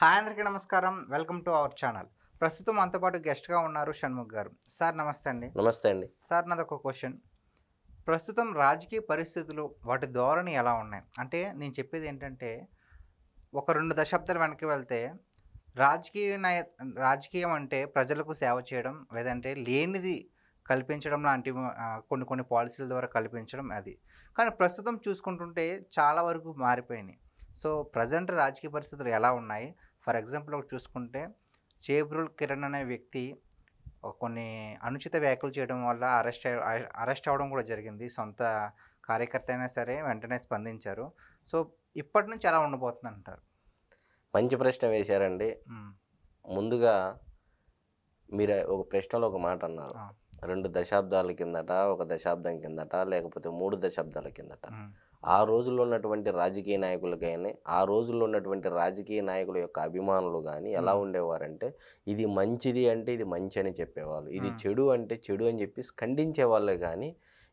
Hi అందరికీ నమస్కారం. Welcome to our channel. ప్రస్తుతం మనతో పాటు గెస్ట్‌గా ఉన్నారు షణ్ముఖ్ గారు. సార్ నమస్తే అండి. నమస్తే అండి. సార్ నాదొక క్వెషన్. ప్రస్తుతం రాజకీయ పరిస్థితులు వాటి ధోరణి ఎలా ఉన్నాయి? అంటే నేను చెప్పేదేంటంటే ఒక 2 దశాబ్దాలు వెనక్కి వెళ్తే రాజకీయ నాయ రాజకీయం అంటే ప్రజలకు సేవ చేయడం, లేదంటే లేనిది కల్పించడం లాంటి కొన్ని కొన్ని పాలిసీల ద్వారా కల్పించడం అది. కానీ ప్రస్తుతం చూసుకుంటుంటే చాలా వరకు మారిపోయినాయి. సో, ప్రెజెంట్ రాజకీయ పరిస్థితులు ఎలా ఉన్నాయి? ఫర్ ఎగ్జాంపుల్ ఒకటి చూసుకుంటే చేబ్రోలు కిరణ్ అనే వ్యక్తి కొన్ని అనుచిత వ్యాఖ్యలు చేయడం వల్ల అరెస్ట్ అవ్వడం కూడా జరిగింది. సొంత కార్యకర్త అయినా సరే వెంటనే స్పందించారు. సో, ఇప్పటి నుంచి ఎలా ఉండబోతుందంటారు? మంచి ప్రశ్న వేశారండి. హ్మ్. ముందుగా మీరు ఒక ప్రశ్నలో ఒక మాట అన్నారు. ఆ! 2 దశాబ్దాల కిందట, 1 దశాబ్దం కిందట, లేకపోతే 3 దశాబ్దాల కిందట. హ్మ్. ఆ రోజుల్లో ఉన్నటువంటి రాజకీయ నాయకులు గాని, ఆ రోజుల్లో ఉన్నటువంటి రాజకీయ నాయకుల యొక్క అభిమానులు గాని ఎలా హ్మ్. ఉండేవారంటే, ఇది మంచిది అంటే ఇది మంచి అని చెప్పేవాళ్ళు. ఇది హ్మ్. చెడు అంటే చెడు అని చెప్పి ఖండించేవాళ్ళే గానీ,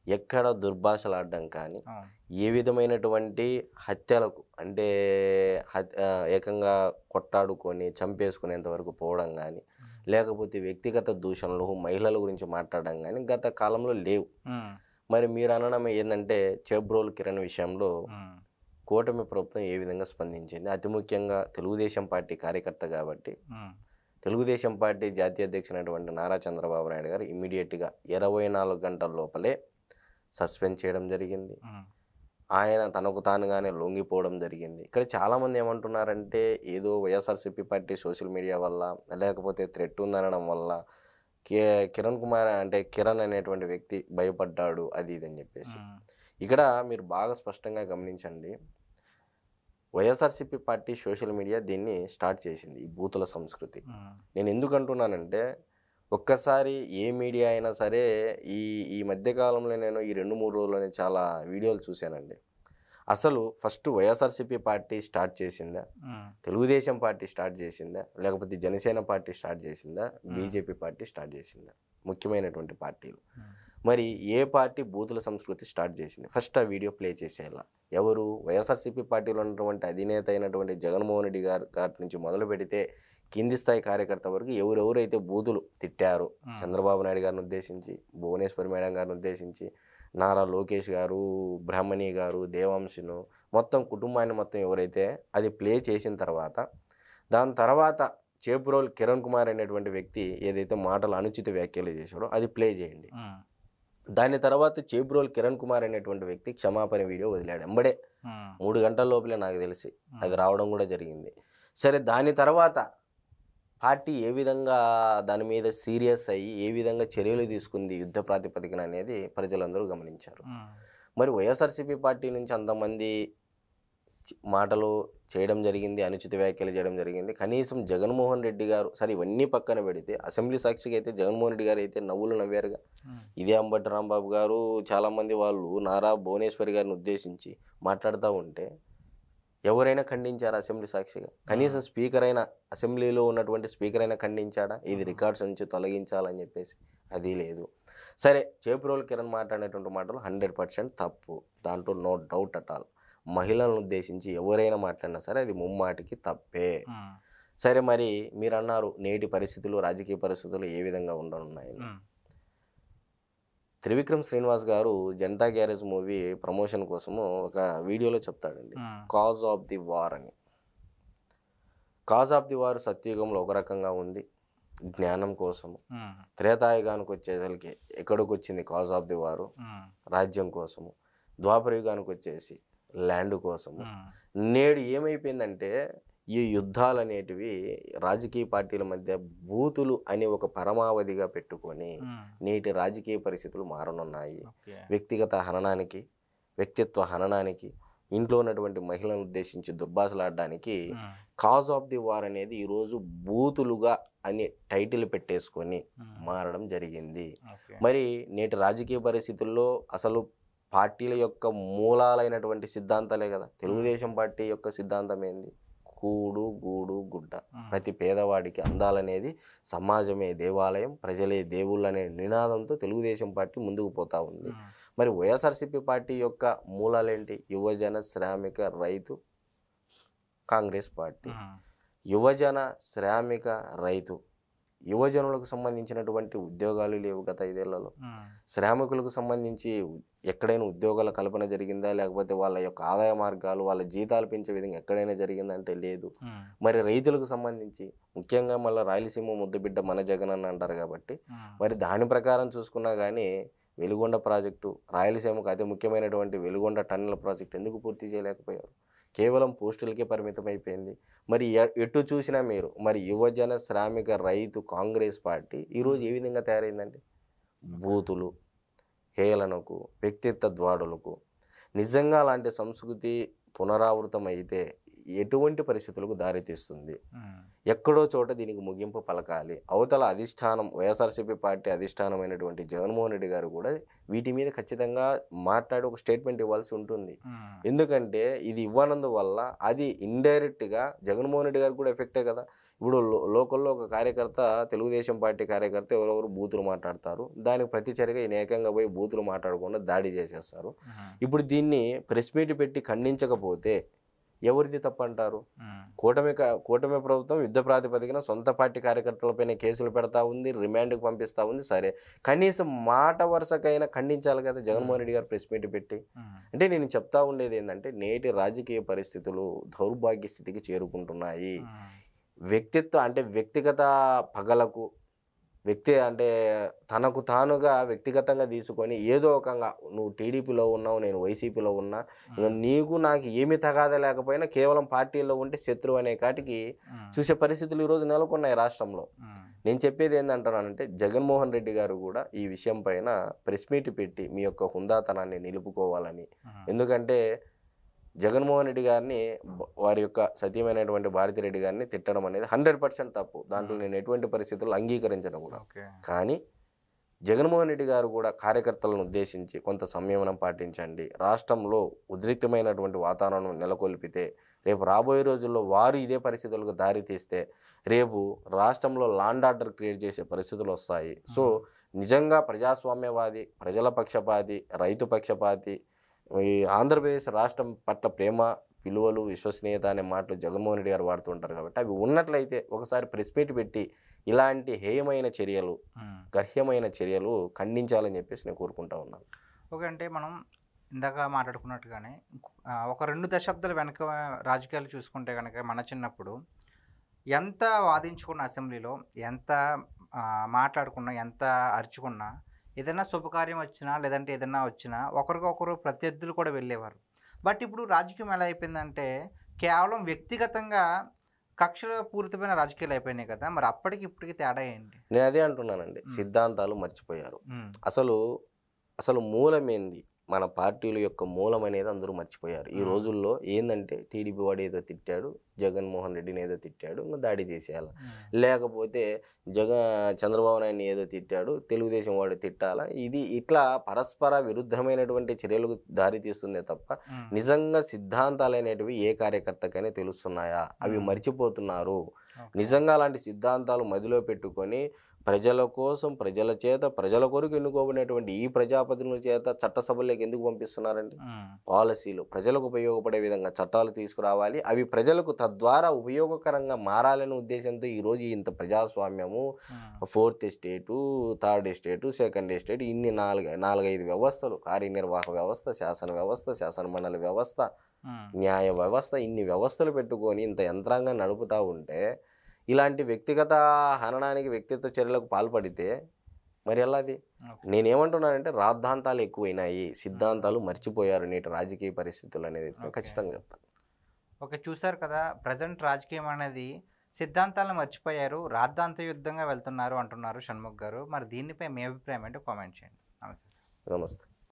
ఎక్కడ దుర్భాషలాడడం కానీ, అవును. ఏ విధమైనటువంటి హత్యలకు అంటే ఏకంగా కొట్టాడుకొని చంపేసుకునేంత వరకు పోవడం గానీ, లేకపోతే వ్యక్తిగత దూషణలు, మహిళల గురించి మాట్లాడడం గానీ గత కాలంలో లేవు. హ్మ్. మరి మీరు అనడం ఏందంటే చేబ్రోలు కిరణ్ విషయంలో హ్మ్. కూటమి ప్రభుత్వం ఏ విధంగా స్పందించింది? అతి ముఖ్యంగా తెలుగుదేశం పార్టీ కార్యకర్త కాబట్టి, హ్మ్. తెలుగుదేశం పార్టీ జాతీయ అధ్యక్షుడైనటువంటి నారా చంద్రబాబు నాయుడు గారు ఇమ్మీడియేట్‌గా 24 గంటల లోపలే సస్పెండ్ చేయడం జరిగింది. హ్మ్. ఆయన తనకు తానుగానే లొంగిపోవడం జరిగింది. ఇక్కడ చాలామంది ఏమంటున్నారంటే, ఏదో వైఎస్ఆర్‌సీపీ పార్టీ సోషల్ మీడియా వల్ల, లేకపోతే థ్రెట్ ఉందనడం వల్ల కే కిరణ్ కుమార్ అంటే కిరణ్ అనేటువంటి వ్యక్తి భయపడ్డాడు అది ఇది అని చెప్పేసి. హ్మ్. ఇక్కడ మీరు బాగా స్పష్టంగా గమనించండి. వైఎస్ఆర్‌సీపీ పార్టీ సోషల్ మీడియా దీన్ని స్టార్ట్ చేసింది. ఈ బూతుల సంస్కృతి. హ్మ్. నేను ఎందుకు అంటున్నానంటే, ఒక్కసారి ఏ మీడియా అయినా సరే ఈ ఈ మధ్య కాలంలో నేను ఈ 2, 3 రోజుల్లోనే చాలా వీడియోలు చూశానండి. అసలు ఫస్ట్ వైఎస్ఆర్‌సీపీ పార్టీ స్టార్ట్ చేసిందా? హ్మ్. తెలుగుదేశం పార్టీ స్టార్ట్ చేసిందా? లేకపోతే జనసేన పార్టీ స్టార్ట్ చేసిందా? హ్మ్. బీజేపీ పార్టీ స్టార్ట్ చేసిందా? ముఖ్యమైనటువంటి పార్టీలు. హ్మ్. మరి ఏ పార్టీ బూతుల సంస్కృతి స్టార్ట్ చేసింది? ఫస్ట్ ఆ వీడియో ప్లే చేసేయాల. ఎవరు? వైఎస్ఆర్‌సీపీ పార్టీలో ఉన్నటువంటి అధినేత అయినటువంటి జగన్మోహన్ రెడ్డి గారి నుంచి మొదలుపెడితే కింది స్థాయి కార్యకర్త వరకు ఎవరెవరైతే బూతులు తిట్టారో హ్మ్. చంద్రబాబు నాయుడు గారిని ఉద్దేశించి, భువనేశ్వరి మేడం గారిని ఉద్దేశించి, నారా లోకేష్ గారు, బ్రహ్మణి గారు, దేవాంశను మొత్తం కుటుంబాన్ని మొత్తం ఎవరైతే అది ప్లే చేసిన తర్వాత, దాని తర్వాత చేబ్రోలు కిరణ్ కుమార్ అనేటువంటి వ్యక్తి ఏదైతే మాటలు అనుచిత వ్యాఖ్యలు చేశాడో అది ప్లే చేయండి. హ్మ్. దాని తర్వాత చేబ్రోలు కిరణ్ కుమార్ అనేటువంటి వ్యక్తి క్షమాపణ వీడియో వదిలాడు. ఎంబడే హ్మ్. 3 గంటల లోపలే నాకు తెలిసి అది హ్మ్. రావడం కూడా జరిగింది. సరే దాని తర్వాత పార్టీ ఏ విధంగా దాని మీద సీరియస్ అయ్యి, ఏ విధంగా చర్యలు తీసుకుంది యుద్ధ ప్రాతిపదికన అనేది ప్రజలందరూ గమనించారు. హ్మ్. మరి వైఎస్ఆర్‌సీపీ పార్టీ నుంచి అంతమంది మాటలు చేయడం జరిగింది. అనుచిత వ్యాఖ్యలు చేయడం జరిగింది. కనీసం జగన్మోహన్ రెడ్డి గారు సరే ఇవన్నీ పక్కన పెడితే అసెంబ్లీ సాక్షిగా అయితే జగన్మోహన్ రెడ్డి గారు అయితే నవ్వులు నవ్వారుగా. హ్మ్. ఇదే అంబటి రాంబాబు గారు చాలామంది వాళ్ళు నారా భువనేశ్వరి గారిని ఉద్దేశించి మాట్లాడుతూ ఉంటే ఎవరైనా ఖండించారా అసెంబ్లీ సాక్షిగా? కనీసం స్పీకర్ అయినా అసెంబ్లీలో ఉన్నటువంటి స్పీకర్ అయినా ఖండించాడా? ఇది రికార్డ్స్ నుంచి తొలగించాలని చెప్పేసి. అది లేదు. సరే చేబ్రోలు కిరణ్ మాట్లాడినటువంటి మాటలు 100% తప్పు. దాంట్లో నో డౌట్ అట్ ఆల్. మహిళలను ఉద్దేశించి ఎవరైనా మాట్లాడినా సరే అది ముమ్మాటికి తప్పే. హ్మ్. సరే మరి మీరన్నారు నేటి పరిస్థితులు, రాజకీయ పరిస్థితులు ఏ విధంగా ఉండనున్నాయని. హ్మ్. త్రివిక్రమ్ శ్రీనివాస్ గారు 'జనతా గ్యారేజ్' మూవీ ప్రమోషన్ కోసము ఒక వీడియోలో చెప్తాడండి. హ్మ్. కాజ్ ఆఫ్ ది వార్ అని. కాజ్ ఆఫ్ ది వార్ సత్యయుగంలో ఒక రకంగా ఉంది. జ్ఞానం కోసము. హ్మ్. త్రేతాయుగానికి వచ్చేసరికి ఎక్కడికొచ్చింది కాజ్ ఆఫ్ ది వారు? హ్మ్. రాజ్యం కోసము. ద్వాపర యుగానికి వచ్చేసి ల్యాండ్ కోసము. హ్మ్. నేడు ఏమైపోయిందంటే ఈ యుద్ధాలనేటివి రాజకీయ పార్టీల మధ్య బూతులు అని ఒక పరమావధిగా పెట్టుకొని హ్మ్. నేటి రాజకీయ పరిస్థితులు మారనున్నాయి. ఓకే. వ్యక్తిగత హననానికి, వ్యక్తిత్వ హననానికి, ఇంట్లో ఉన్నటువంటి మహిళలను ఉద్దేశించి దుర్భాషలాడడానికి హ్మ్. కాజ్ ఆఫ్ ది వార్ అనేది ఈరోజు బూతులుగా అని టైటిల్ పెట్టేసుకొని హ్మ్. మారడం జరిగింది. ఓకే. మరి నేటి రాజకీయ పరిస్థితుల్లో అసలు పార్టీల యొక్క మూలాలైనటువంటి సిద్ధాంతాలే కదా! తెలుగుదేశం పార్టీ యొక్క సిద్ధాంతం ఏంది? కూడు, గూడు, గుడ్డ. హ్మ్. ప్రతి పేదవాడికి అందాలనేది సమాజమే దేవాలయం, ప్రజలే దేవుళ్ళనే నినాదంతో తెలుగుదేశం పార్టీ ముందుకు పోతా ఉంది. హ్మ్. మరి వైఎస్ఆర్‌సీపీ పార్టీ యొక్క మూలాలేంటి? యువజన, శ్రామిక, రైతు, కాంగ్రెస్ పార్టీ. హ్మ్. యువజన, శ్రామిక, రైతు యువజనులకు సంబంధించినటువంటి ఉద్యోగాలు లేవు గత 5 ఏళ్లలో. శ్రామికులకు సంబంధించి ఎక్కడైనా ఉద్యోగాల కల్పన జరిగిందా? లేకపోతే వాళ్ళ యొక్క ఆదాయ మార్గాలు, వాళ్ళ జీతాలు పెంచే విధంగా ఎక్కడైనా జరిగిందంటే లేదు. మరి రైతులకు సంబంధించి ముఖ్యంగా మళ్ళీ రాయలసీమ ముద్దుబిడ్డ మన జగన్ అన్న అంటారు కాబట్టి మరి దాని ప్రకారం చూసుకున్నా కానీ వెలుగొండ ప్రాజెక్టు, రాయలసీమకు అతి ముఖ్యమైనటువంటి వెలుగొండ టన్నెల్ ప్రాజెక్టు ఎందుకు పూర్తి చేయలేకపోయారు? కేవలం పోస్టులకే పరిమితం అయిపోయింది. మరి ఎటు చూసినా మీరు మరి యువజన, శ్రామిక, రైతు కాంగ్రెస్ పార్టీ ఈరోజు ఏ విధంగా తయారైందండి? బూతులు, హేళనకు, వ్యక్తిత్వ ద్వాడులకు. నిజంగా అలాంటి సంస్కృతి పునరావృతం అయితే ఎటువంటి పరిస్థితులకు దారితీస్తుంది? ఎక్కడో చోట దీనికి ముగింపు పలకాలి. అవతల అధిష్టానం, వైఎస్ఆర్సీపీ పార్టీ అధిష్టానమైనటువంటి జగన్మోహన్ రెడ్డి గారు కూడా వీటి మీద ఖచ్చితంగా మాట్లాడి ఒక స్టేట్మెంట్ ఇవ్వాల్సి ఉంటుంది. ఎందుకంటే ఇది ఇవ్వనందువల్ల అది ఇండైరెక్ట్గా జగన్మోహన్ రెడ్డి గారు కూడా ఎఫెక్టే కదా. ఇప్పుడు లోకల్లో ఒక కార్యకర్త, తెలుగుదేశం పార్టీ కార్యకర్త ఎవరెవరు బూతులు మాట్లాడతారు, దానికి ప్రతిచర్యగా ఈయన ఏకంగా పోయి బూతులు మాట్లాడకుండా దాడి చేసేస్తారు. ఇప్పుడు దీన్ని ప్రెస్ మీట్ పెట్టి ఖండించకపోతే ఎవరిది తప్పంటారు? కూటమి ప్రభుత్వం యుద్ధ ప్రాతిపదికన సొంత పార్టీ కార్యకర్తలపైన కేసులు పెడతా ఉంది, రిమాండ్కి పంపిస్తూ ఉంది. సరే, కనీసం మాట వరుసకైనా ఖండించాలి కదా జగన్మోహన్ రెడ్డి గారు ప్రెస్ మీట్ పెట్టి. అంటే నేను చెప్తా ఉండేది ఏంటంటే నేటి రాజకీయ పరిస్థితులు దౌర్భాగ్య స్థితికి చేరుకుంటున్నాయి. వ్యక్తిగత పగలకు తనకు తానుగా వ్యక్తిగతంగా తీసుకొని ఏదో ఒకంగా నువ్వు టీడీపీలో ఉన్నావు, నేను వైసీపీలో ఉన్నా, నీకు నాకు ఏమి తగాదా లేకపోయినా కేవలం పార్టీల్లో ఉంటే శత్రువు అనే కాటికి చూసే పరిస్థితులు ఈరోజు నెలకొన్నాయి రాష్ట్రంలో. నేను చెప్పేది ఏంటంటానంటే జగన్మోహన్ రెడ్డి గారు కూడా ఈ విషయం పైన ప్రెస్ మీట్ పెట్టి మీ యొక్క హుందాతనాన్ని నిలుపుకోవాలని. ఎందుకంటే జగన్మోహన్ రెడ్డి గారిని, వారి యొక్క సతీమైనటువంటి భారతిరెడ్డి గారిని తిట్టడం అనేది 100% తప్పు. దాంట్లో నేను ఎటువంటి పరిస్థితుల్లో అంగీకరించను కూడా. కానీ జగన్మోహన్ రెడ్డి గారు కూడా కార్యకర్తలను ఉద్దేశించి కొంత సంయమనం పాటించండి. రాష్ట్రంలో ఉద్రిక్తమైనటువంటి వాతావరణం నెలకొల్పితే రేపు రాబోయే రోజుల్లో వారు ఇదే పరిస్థితులకు దారి తీస్తే రేపు రాష్ట్రంలో లాండ్ ఆర్డర్ క్రియేట్ చేసే పరిస్థితులు వస్తాయి. సో నిజంగా ప్రజాస్వామ్యవాది, ప్రజల పక్షపాతి, రైతు పక్షపాతి, ఈ ఆంధ్రప్రదేశ్ రాష్ట్రం పట్ల ప్రేమ, విలువలు, విశ్వసనీయత అనే మాటలు జగన్మోహన్ రెడ్డి గారు వాడుతుంటారు కాబట్టి అవి ఉన్నట్లయితే ఒకసారి ప్రెస్ మీట్ పెట్టి ఇలాంటి హేయమైన చర్యలు, గర్హ్యమైన చర్యలు ఖండించాలని చెప్పేసి నేను కోరుకుంటా ఉన్నాను. ఓకే, అంటే మనం ఇందాక మాట్లాడుకున్నట్టుగానే ఒక 2 దశాబ్దాల వెనక రాజకీయాలు చూసుకుంటే కనుక మన చిన్నప్పుడు ఎంత వాదించుకున్న అసెంబ్లీలో, ఎంత మాట్లాడుకున్నా, ఎంత అరుచుకున్నా, ఏదైనా శుభకార్యం వచ్చినా లేదంటే ఏదైనా వచ్చినా ఒకరికొకరు ప్రత్యర్థులు కూడా వెళ్ళేవారు. బట్ ఇప్పుడు రాజకీయం ఎలా అయిపోయిందంటే కేవలం వ్యక్తిగతంగా కక్షల పూరితమైన రాజకీయాలు అయిపోయినాయి కదా. మరి అప్పటికి ఇప్పటికి తేడా ఏంటి? నేను అదే అంటున్నానండి, సిద్ధాంతాలు మర్చిపోయారు. అసలు మూలమేంది, మన పార్టీల యొక్క మూలం అనేది అందరూ మర్చిపోయారు. ఈ రోజుల్లో ఏంటంటే టీడీపీ వాడు ఏదో తిట్టాడు, జగన్మోహన్ రెడ్డిని ఏదో తిట్టాడు, ఇంకా దాడి చేసేయాల. లేకపోతే చంద్రబాబు నాయుడిని ఏదో తిట్టాడు, తెలుగుదేశం వాడు తిట్టాలా. ఇది ఇట్లా పరస్పర విరుద్ధమైనటువంటి చర్యలకు దారి తీస్తుందే తప్ప నిజంగా సిద్ధాంతాలు అనేటివి ఏ కార్యకర్తకైనా తెలుస్తున్నాయా? అవి మర్చిపోతున్నారు. నిజంగా అలాంటి సిద్ధాంతాలు మదిలో పెట్టుకొని ప్రజల కోసం, ప్రజల చేత, ప్రజల కొరకు ఎన్నుకోబడినటువంటి ఈ ప్రజాప్రతినిధుల చేత చట్టసభల్లోకి ఎందుకు పంపిస్తున్నారండి? పాలసీలు ప్రజలకు ఉపయోగపడే విధంగా చట్టాలు తీసుకురావాలి, అవి ప్రజలకు తద్వారా ఉపయోగకరంగా మారాలనే ఉద్దేశంతో ఈరోజు ఇంత ప్రజాస్వామ్యము, 4th estate, 3rd estate, 2nd estate, ఇన్ని 4-5 వ్యవస్థలు, కార్యనిర్వాహక వ్యవస్థ, శాసన వ్యవస్థ, శాసనమండలి వ్యవస్థ, న్యాయ వ్యవస్థ, ఇన్ని వ్యవస్థలు పెట్టుకొని ఇంత యంత్రాంగాన్ని నడుపుతూ ఉంటే ఇలాంటి వ్యక్తిగత హననానికి, వ్యక్తిత్వ చర్యలకు పాల్పడితే మరి ఎలాది? నేనేమంటున్నానంటే రాద్ధాంతాలు ఎక్కువైనాయి, సిద్ధాంతాలు మర్చిపోయారు నేటి రాజకీయ పరిస్థితులు అనేది ఖచ్చితంగా చెప్తాను. ఓకే, చూసారు కదా, ప్రజెంట్ రాజకీయం అనేది సిద్ధాంతాలను మర్చిపోయారు, రాద్ధాంత యుద్ధంగా వెళ్తున్నారు అంటున్నారు షణ్ముఖ్ గారు. మరి దీనిపై మీ అభిప్రాయం ఏంటో కామెంట్ చేయండి. నమస్తే సార్. నమస్తే.